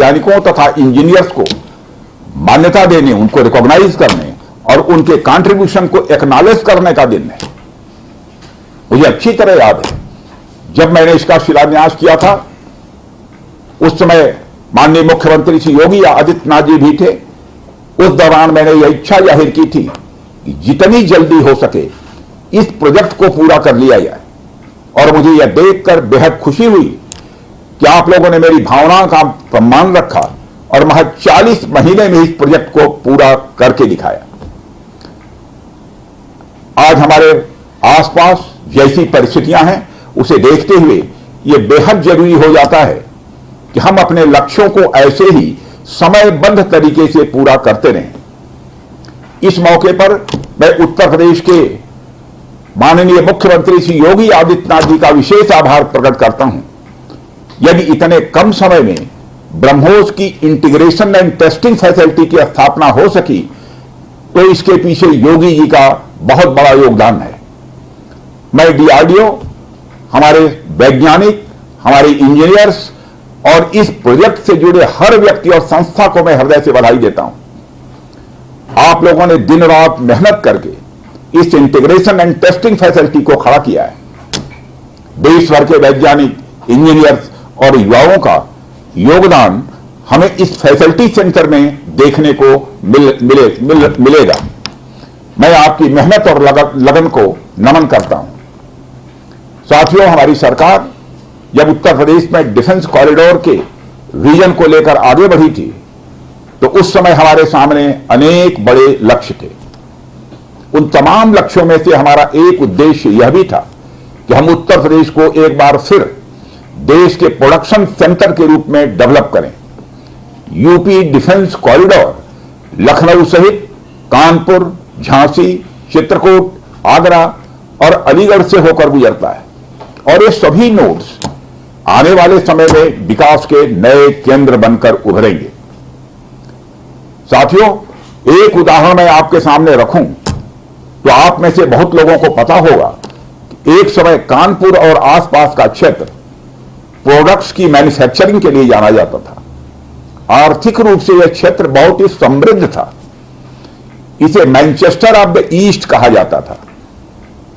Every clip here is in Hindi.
वैज्ञानिकों तथा इंजीनियर्स को मान्यता देने, उनको रिकॉग्नाइज करने और उनके कंट्रीब्यूशन को एक्नॉलेज करने का दिन है। मुझे अच्छी तरह याद है जब मैंने इसका शिलान्यास किया था, उस समय माननीय मुख्यमंत्री श्री योगी आदित्यनाथ जी भी थे। उस दौरान मैंने यह इच्छा जाहिर की थी कि जितनी जल्दी हो सके इस प्रोजेक्ट को पूरा कर लिया जाए, और मुझे यह देखकर बेहद खुशी हुई कि आप लोगों ने मेरी भावना का सम्मान रखा और महज 40 महीने में इस प्रोजेक्ट को पूरा करके दिखाया। आज हमारे आसपास जैसी परिस्थितियां हैं, उसे देखते हुए यह बेहद जरूरी हो जाता है कि हम अपने लक्ष्यों को ऐसे ही समयबद्ध तरीके से पूरा करते रहें। इस मौके पर मैं उत्तर प्रदेश के माननीय मुख्यमंत्री श्री योगी आदित्यनाथ जी का विशेष आभार प्रकट करता हूं। यदि इतने कम समय में ब्रह्मोस की इंटीग्रेशन एंड टेस्टिंग फैसिलिटी की स्थापना हो सकी, तो इसके पीछे योगी जी का बहुत बड़ा योगदान है। मैं डीआरडीओ, हमारे वैज्ञानिक, हमारे इंजीनियर्स और इस प्रोजेक्ट से जुड़े हर व्यक्ति और संस्था को मैं हृदय से बधाई देता हूं। आप लोगों ने दिन रात मेहनत करके इस इंटीग्रेशन एंड टेस्टिंग फैसिलिटी को खड़ा किया है। देश भर के वैज्ञानिक, इंजीनियर्स और युवाओं का योगदान हमें इस फैसिलिटी सेंटर में देखने को मिलेगा। मैं आपकी मेहनत और लगन को नमन करता हूं। साथियों, हमारी सरकार जब उत्तर प्रदेश में डिफेंस कॉरिडोर के विजन को लेकर आगे बढ़ी थी, तो उस समय हमारे सामने अनेक बड़े लक्ष्य थे। उन तमाम लक्ष्यों में से हमारा एक उद्देश्य यह भी था कि हम उत्तर प्रदेश को एक बार फिर देश के प्रोडक्शन सेंटर के रूप में डेवलप करें। यूपी डिफेंस कॉरिडोर लखनऊ सहित कानपुर, झांसी, चित्रकूट, आगरा और अलीगढ़ से होकर गुजरता है, और ये सभी नोड्स आने वाले समय में विकास के नए केंद्र बनकर उभरेंगे। साथियों, एक उदाहरण मैं आपके सामने रखूं तो आप में से बहुत लोगों को पता होगा कि एक समय कानपुर और आसपास का क्षेत्र प्रोडक्ट्स की मैन्युफैक्चरिंग के लिए जाना जाता था। आर्थिक रूप से यह क्षेत्र बहुत ही समृद्ध था। इसे मैनचेस्टर ऑफ द ईस्ट कहा जाता था।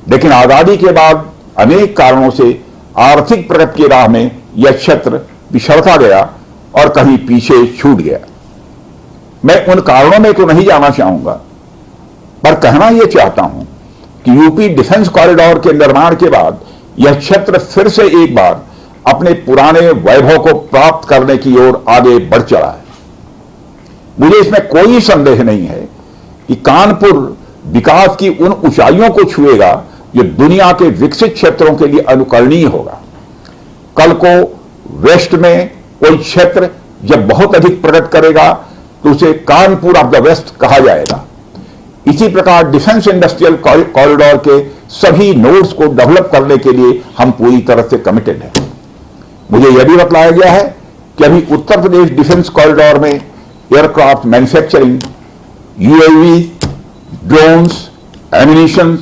लेकिन आजादी के बाद अनेक कारणों से आर्थिक प्रगति की राह में यह क्षेत्र पिछड़ता गया और कहीं पीछे छूट गया। मैं उन कारणों में तो नहीं जाना चाहूंगा, पर कहना यह चाहता हूं कि यूपी डिफेंस कॉरिडोर के निर्माण के बाद यह क्षेत्र फिर से एक बार अपने पुराने वैभव को प्राप्त करने की ओर आगे बढ़ चला है। मुझे इसमें कोई संदेह नहीं है कि कानपुर विकास की उन ऊंचाइयों को छुएगा जो दुनिया के विकसित क्षेत्रों के लिए अनुकरणीय होगा। कल को वेस्ट में कोई क्षेत्र जब बहुत अधिक प्रगति करेगा तो उसे कानपुर ऑफ द वेस्ट कहा जाएगा। इसी प्रकार डिफेंस इंडस्ट्रियल कॉरिडोर के सभी नोड्स को डेवलप करने के लिए हम पूरी तरह से कमिटेड हैं। मुझे यह भी बतलाया गया है कि अभी उत्तर प्रदेश डिफेंस कॉरिडोर में aircraft manufacturing, UAV, drones, ammunition,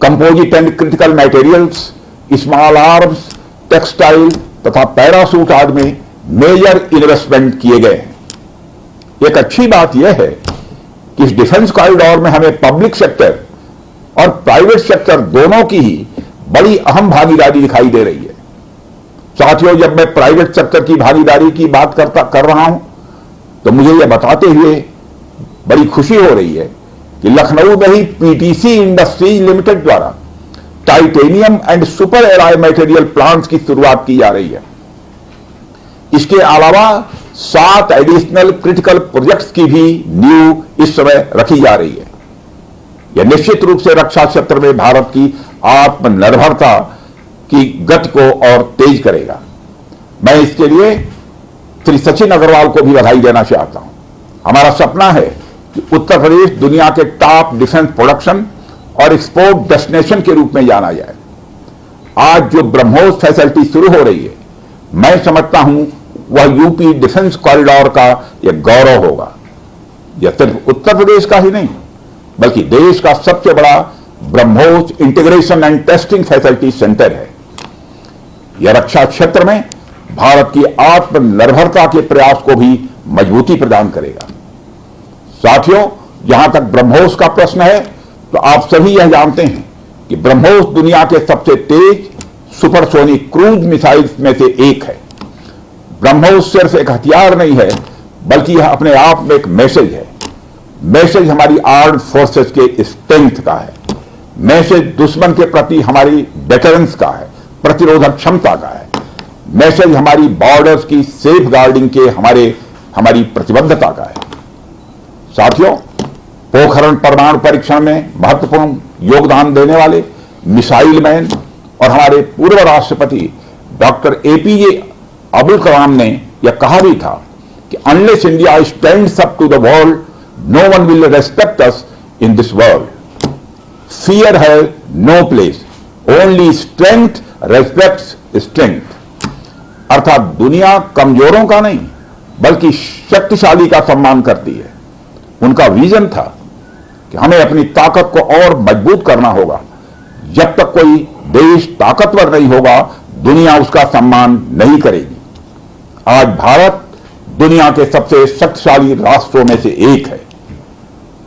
composite and critical materials, small arms, textile तथा पैरासूट आदि में मेजर इन्वेस्टमेंट किए गए हैं। एक अच्छी बात यह है कि इस डिफेंस कॉरिडोर में हमें पब्लिक सेक्टर और प्राइवेट सेक्टर दोनों की ही बड़ी अहम भागीदारी दिखाई दे रही है। साथियों, जब मैं प्राइवेट सेक्टर की भागीदारी की बात कर रहा हूं, तो मुझे यह बताते हुए बड़ी खुशी हो रही है कि लखनऊ में ही पीटीसी इंडस्ट्रीज लिमिटेड द्वारा titanium and super alloy material plants की शुरुआत की जा रही है। इसके अलावा 7 एडिशनल क्रिटिकल प्रोजेक्ट्स की भी नींव इस समय रखी जा रही है। यह निश्चित रूप से रक्षा क्षेत्र में भारत की आत्मनिर्भरता की गति को और तेज करेगा। मैं इसके लिए श्री सचिन अग्रवाल को भी बधाई देना चाहता हूं। हमारा सपना है कि उत्तर प्रदेश दुनिया के टॉप डिफेंस प्रोडक्शन और एक्सपोर्ट डेस्टिनेशन के रूप में जाना जाए। आज जो ब्रह्मोस फैसिलिटी शुरू हो रही है, मैं समझता हूं वह यूपी डिफेंस कॉरिडोर का यह गौरव होगा। यह सिर्फ उत्तर प्रदेश का ही नहीं, बल्कि देश का सबसे बड़ा BrahMos integration and testing facility centre है। यह रक्षा क्षेत्र में भारत की आत्मनिर्भरता के प्रयास को भी मजबूती प्रदान करेगा। साथियों, जहां तक ब्रह्मोस का प्रश्न है, तो आप सभी यह जानते हैं कि ब्रह्मोस दुनिया के सबसे तेज सुपरसोनिक क्रूज मिसाइल्स में से एक है। ब्रह्मोस सिर्फ एक हथियार नहीं है, बल्कि यह अपने आप में एक मैसेज है। मैसेज हमारी आर्म्ड फोर्सेस के स्ट्रेंथ का है। मैसेज दुश्मन के प्रति हमारी डेटरेंस का है, प्रतिरोधक क्षमता का है। मैसेज हमारी बॉर्डर्स की सेफ गार्डिंग के हमारी प्रतिबद्धता का है। साथियों, पोखरण परमाणु परीक्षण में महत्वपूर्ण योगदान देने वाले मिसाइल मैन और हमारे पूर्व राष्ट्रपति डॉक्टर एपीजे अब्दुल कलाम ने यह कहा भी था कि unless India stands up to the world, no one will respect us in this world. Fear has no place, only strength respects strength. अर्थात दुनिया कमजोरों का नहीं, बल्कि शक्तिशाली का सम्मान करती है। उनका विजन था कि हमें अपनी ताकत को और मजबूत करना होगा। जब तक कोई देश ताकतवर नहीं होगा, दुनिया उसका सम्मान नहीं करेगी। आज भारत दुनिया के सबसे शक्तिशाली राष्ट्रों में से एक है।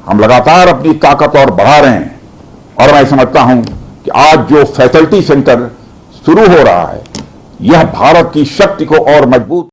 हम लगातार अपनी ताकत और बढ़ा रहे हैं, और मैं समझता हूं कि आज जो फैसिलिटी सेंटर शुरू हो रहा है, यह भारत की शक्ति को और मजबूत